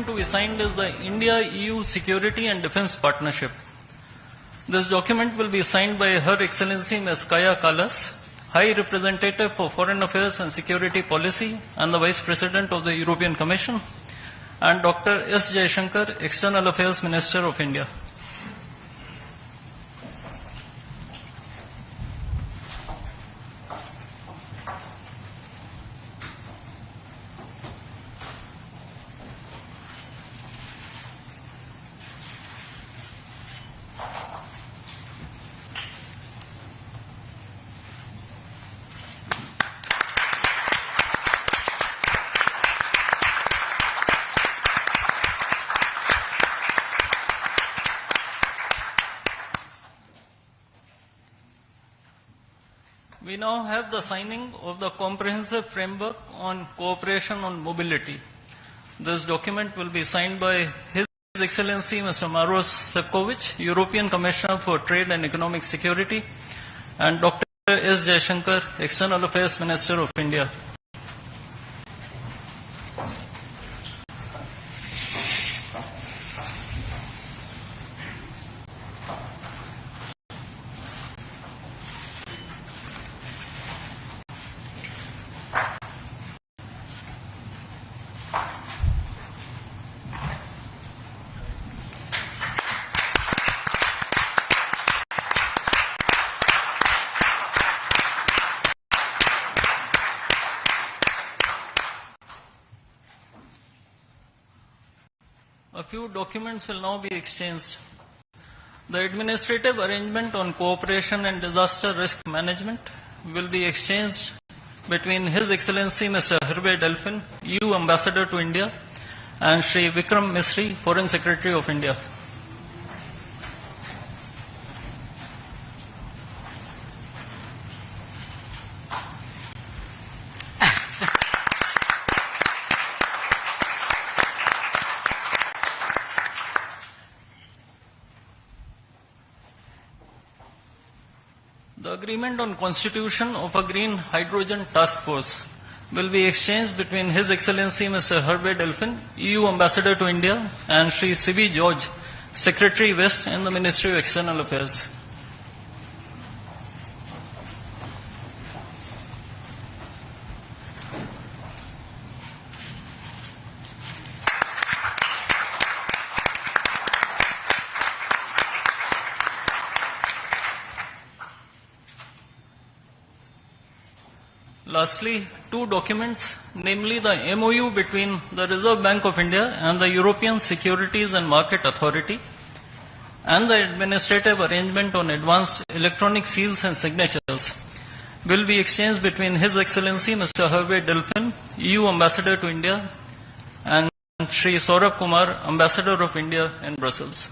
document to be signed is the India-EU Security and Defence Partnership. This document will be signed by Her Excellency Ms. Kaja Kallas, High Representative for Foreign Affairs and Security Policy and the Vice President of the European Commission, and Dr. S. Jaishankar, External Affairs Minister of India. We now have the signing of the Comprehensive Framework on Cooperation on Mobility. This document will be signed by His Excellency Mr. Maros Sefcovic, European Commissioner for Trade and Economic Security, and Dr. S. Jaishankar, External Affairs Minister of India. A few documents will now be exchanged. The administrative arrangement on cooperation and disaster risk management will be exchanged between His Excellency Mr. Hervé Delphin, EU Ambassador to India, and Shri Vikram Misri, Foreign Secretary of India. The agreement on constitution of a Green Hydrogen Task Force will be exchanged between His Excellency Mr. Hervé Delphin, EU Ambassador to India, and Shri C.B. George, Secretary West in the Ministry of External Affairs. Lastly, two documents, namely the MOU between the Reserve Bank of India and the European Securities and Market Authority, and the administrative arrangement on advanced electronic seals and signatures, will be exchanged between His Excellency Mr. Hervé Delphin, EU Ambassador to India, and Shri Saurabh Kumar, Ambassador of India in Brussels.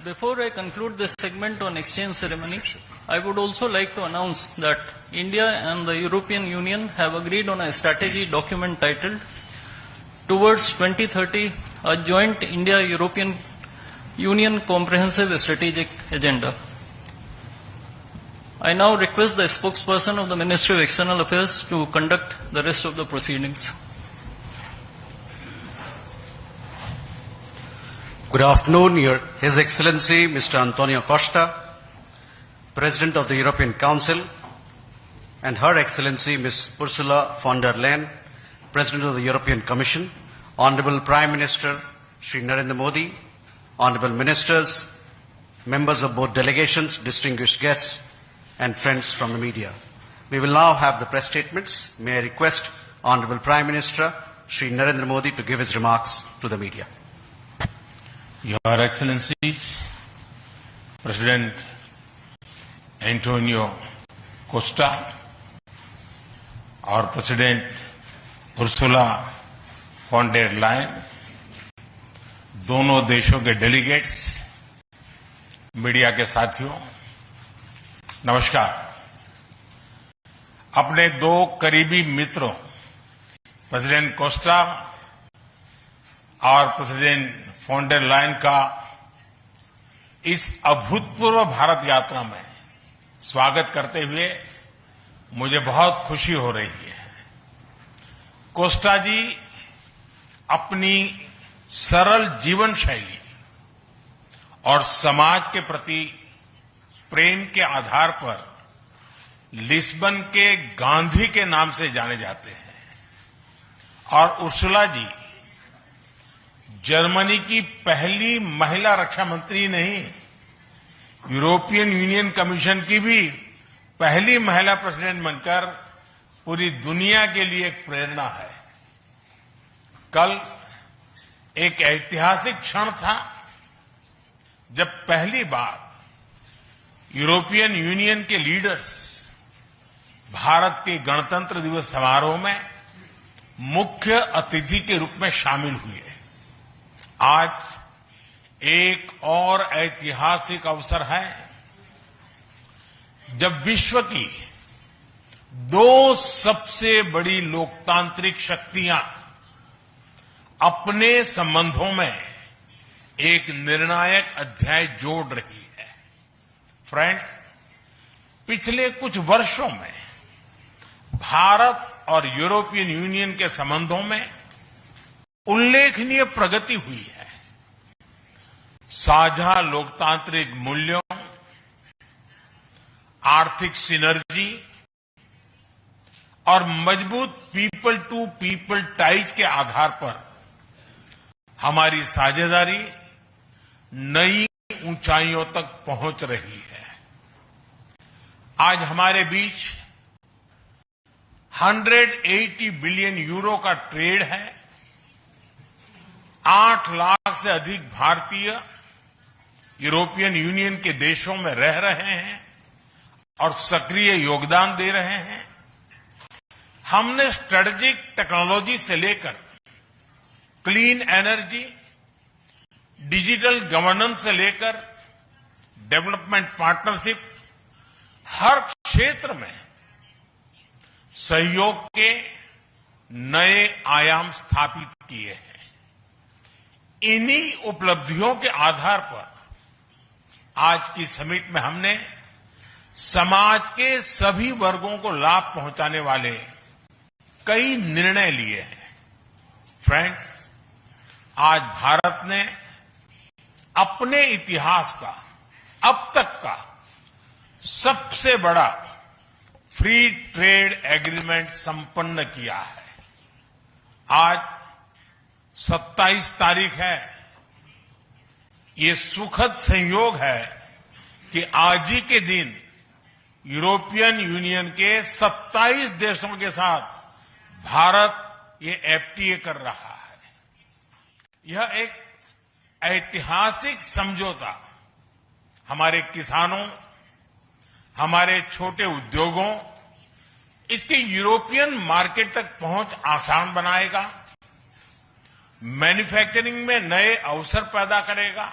Before I conclude this segment on exchange ceremony, I would also like to announce that India and the European Union have agreed on a strategy document titled Towards 2030, a Joint India-European Union Comprehensive Strategic Agenda. I now request the spokesperson of the Ministry of External Affairs to conduct the rest of the proceedings. Good afternoon, His Excellency Mr. Antonio Costa, President of the European Council, and Her Excellency Ms. Ursula von der Leyen, President of the European Commission, Honorable Prime Minister Shri Narendra Modi, Honorable Ministers, members of both delegations, distinguished guests, and friends from the media. We will now have the press statements. May I request Honorable Prime Minister Shri Narendra Modi to give his remarks to the media. Your Excellencies, President Antonio Costa, our President Ursula von der Leyen, दोनों देशों के delegates, media के साथियों, नमस्कार। अपने दो करीबी मित्रों प्रेसिडेंट कोस्टा और प्रेसिडेंट फॉन डेर लायन का इस अभूतपूर्व भारत यात्रा में स्वागत करते हुए मुझे बहुत खुशी हो रही है। कोस्टा जी अपनी सरल जीवन शैली और समाज के प्रति प्रेम के आधार पर लिस्बन के गांधी के नाम से जाने जाते हैं और उर्सुला जी जर्मनी की पहली महिला रक्षा मंत्री नहीं, यूरोपियन यूनियन कमीशन की भी पहली महिला प्रेसिडेंट बनकर पूरी दुनिया के लिए एक प्रेरणा है। कल एक ऐतिहासिक क्षण था जब पहली बार यूरोपियन यूनियन के लीडर्स भारत के गणतंत्र दिवस समारोह में मुख्य अतिथि के रूप में शामिल हुए। आज एक और ऐतिहासिक अवसर है जब विश्व की दो सबसे बड़ी लोकतांत्रिक शक्तियां अपने संबंधों में एक निर्णायक अध्याय जोड़ रही है। फ्रेंड्स, पिछले कुछ वर्षों में भारत और यूरोपियन यूनियन के संबंधों में उल्लेखनीय प्रगति हुई है। साझा लोकतांत्रिक मूल्यों, आर्थिक सिनर्जी और मजबूत पीपल टू पीपल टाइज के आधार पर हमारी साझेदारी नई ऊंचाइयों तक पहुंच रही है। आज हमारे बीच 180 बिलियन यूरो का ट्रेड है। 8 लाख से अधिक भारतीय यूरोपियन यूनियन के देशों में रह रहे हैं और सक्रिय योगदान दे रहे हैं। हमने स्ट्रेटेजिक टेक्नोलॉजी से लेकर क्लीन एनर्जी, डिजिटल गवर्नेंस से लेकर डेवलपमेंट पार्टनरशिप, हर क्षेत्र में सहयोग के नए आयाम स्थापित किए हैं। इन्हीं उपलब्धियों के आधार पर आज की समिट में हमने समाज के सभी वर्गों को लाभ पहुंचाने वाले कई निर्णय लिए हैं। फ्रेंड्स, आज भारत ने अपने इतिहास का अब तक का सबसे बड़ा फ्री ट्रेड एग्रीमेंट संपन्न किया है। आज 27 तारीख है। ये सुखद संयोग है कि आज ही के दिन यूरोपियन यूनियन के 27 देशों के साथ भारत ये एफटीए कर रहा है। यह एक ऐतिहासिक समझौता हमारे किसानों, हमारे छोटे उद्योगों, इसके यूरोपियन मार्केट तक पहुंच आसान बनाएगा, मैन्युफैक्चरिंग में नए अवसर पैदा करेगा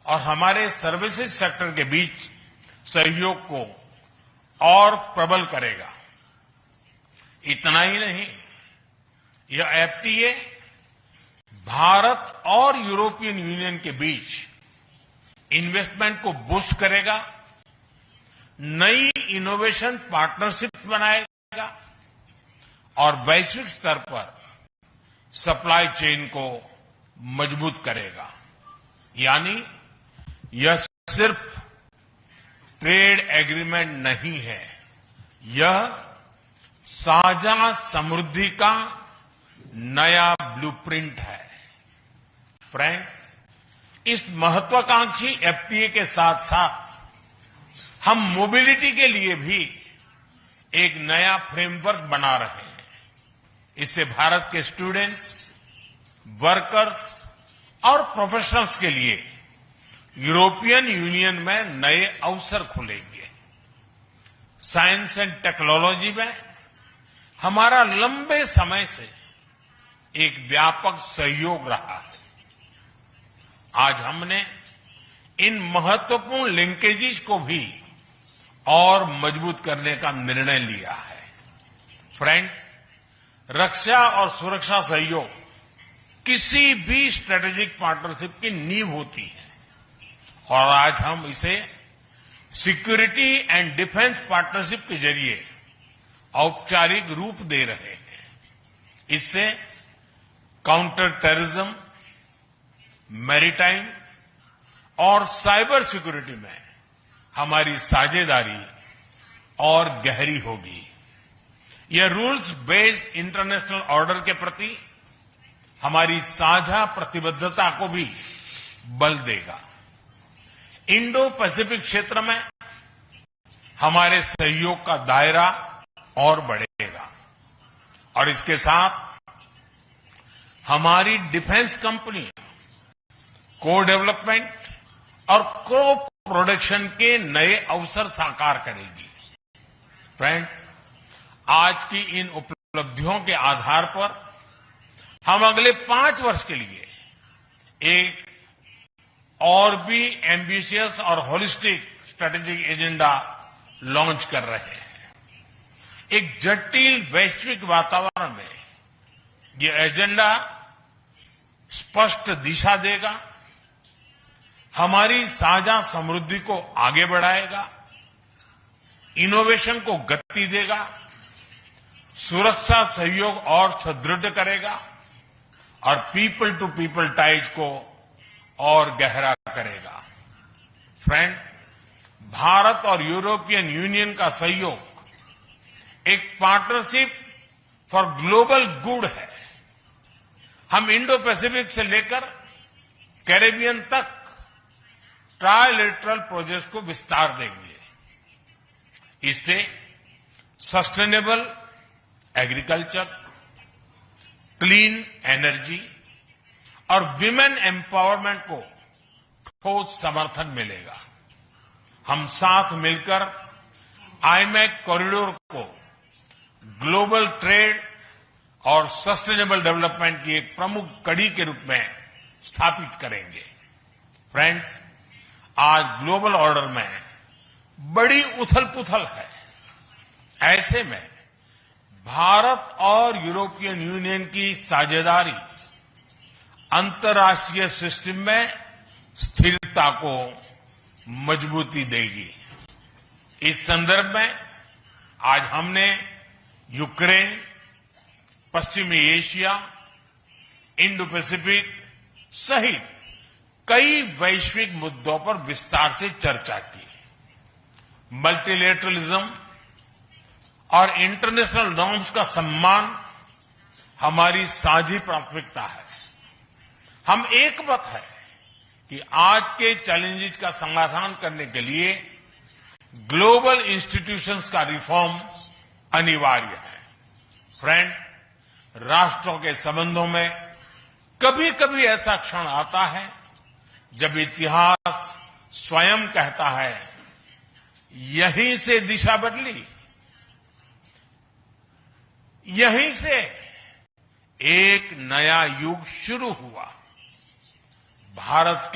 और हमारे सर्विसेज सेक्टर के बीच सहयोग को और प्रबल करेगा। इतना ही नहीं, यह एफटीए भारत और यूरोपियन यूनियन के बीच इन्वेस्टमेंट को बूस्ट करेगा, नई इनोवेशन पार्टनरशिप बनाएगा और वैश्विक स्तर पर सप्लाई चेन को मजबूत करेगा। यानी यह सिर्फ ट्रेड एग्रीमेंट नहीं है, यह साझा समृद्धि का नया ब्लूप्रिंट है। फ्रेंड्स, इस महत्वाकांक्षी एफटीए के साथ साथ हम मोबिलिटी के लिए भी एक नया फ्रेमवर्क बना रहे हैं। इससे भारत के स्टूडेंट्स, वर्कर्स और प्रोफेशनल्स के लिए यूरोपियन यूनियन में नए अवसर खुलेंगे। साइंस एंड टेक्नोलॉजी में हमारा लंबे समय से एक व्यापक सहयोग रहा है। आज हमने इन महत्वपूर्ण लिंकेजेस को भी और मजबूत करने का निर्णय लिया है। फ्रेंड्स, रक्षा और सुरक्षा सहयोग किसी भी स्ट्रेटेजिक पार्टनरशिप की नींव होती है और आज हम इसे सिक्योरिटी एंड डिफेंस पार्टनरशिप के जरिए औपचारिक रूप दे रहे हैं। इससे काउंटर टेररिज्म, मैरीटाइम और साइबर सिक्योरिटी में हमारी साझेदारी और गहरी होगी। यह रूल्स बेस्ड इंटरनेशनल ऑर्डर के प्रति हमारी साझा प्रतिबद्धता को भी बल देगा। इंडो पैसिफिक क्षेत्र में हमारे सहयोग का दायरा और बढ़ेगा और इसके साथ हमारी डिफेंस कंपनी को डेवलपमेंट और को प्रोडक्शन के नए अवसर साकार करेगी। फ्रेंड्स, आज की इन उपलब्धियों के आधार पर हम अगले 5 वर्ष के लिए एक और भी एम्बिशियस और होलिस्टिक स्ट्रेटेजिक एजेंडा लॉन्च कर रहे हैं। एक जटिल वैश्विक वातावरण में ये एजेंडा स्पष्ट दिशा देगा, हमारी साझा समृद्धि को आगे बढ़ाएगा, इनोवेशन को गति देगा, सुरक्षा सहयोग और सुदृढ़ करेगा और पीपल टू पीपल टाइज को और गहरा करेगा। फ्रेंड, भारत और यूरोपियन यूनियन का सहयोग एक पार्टनरशिप फॉर ग्लोबल गुड है। हम इंडो पैसिफिक से लेकर कैरेबियन तक ट्राइलेटरल प्रोजेक्ट को विस्तार देंगे। इससे सस्टेनेबल एग्रीकल्चर, क्लीन एनर्जी और विमेन एम्पावरमेंट को ठोस समर्थन मिलेगा। हम साथ मिलकर आईमैक कॉरिडोर को ग्लोबल ट्रेड और सस्टेनेबल डेवलपमेंट की एक प्रमुख कड़ी के रूप में स्थापित करेंगे। फ्रेंड्स, आज ग्लोबल ऑर्डर में बड़ी उथल-पुथल है। ऐसे में भारत और यूरोपियन यूनियन की साझेदारी अंतर्राष्ट्रीय सिस्टम में स्थिरता को मजबूती देगी। इस संदर्भ में आज हमने यूक्रेन, पश्चिमी एशिया, इंडो पैसिफिक सहित कई वैश्विक मुद्दों पर विस्तार से चर्चा की। मल्टीलेटरलिज्म और इंटरनेशनल नॉर्म्स का सम्मान हमारी साझी प्राथमिकता है। हम एकमत है कि आज के चैलेंजेस का समाधान करने के लिए ग्लोबल इंस्टीट्यूशंस का रिफॉर्म अनिवार्य है। फ्रेंड, राष्ट्रों के संबंधों में कभी कभी ऐसा क्षण आता है जब इतिहास स्वयं कहता है, यहीं से दिशा बदली, यहीं से एक नया युग शुरू हुआ। भारत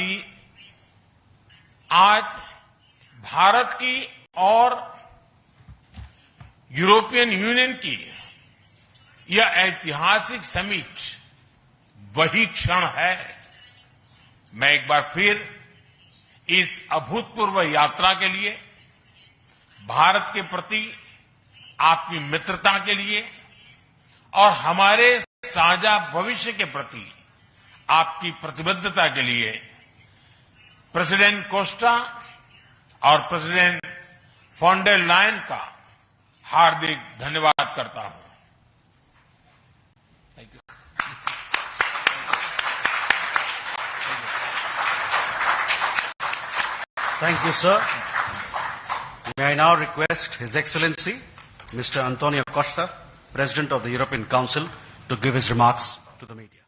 की और यूरोपियन यूनियन की यह ऐतिहासिक समिट वही क्षण है। मैं एक बार फिर इस अभूतपूर्व यात्रा के लिए, भारत के प्रति आपकी मित्रता के लिए और हमारे साझा भविष्य के प्रति आपकी प्रतिबद्धता के लिए प्रेसिडेंट कोस्टा और प्रेसिडेंट फॉन डेर लायन का हार्दिक धन्यवाद करता हूं। Thank you, sir. May I now request His Excellency, Mr. Antonio Costa, President of the European Council, to give his remarks to the media.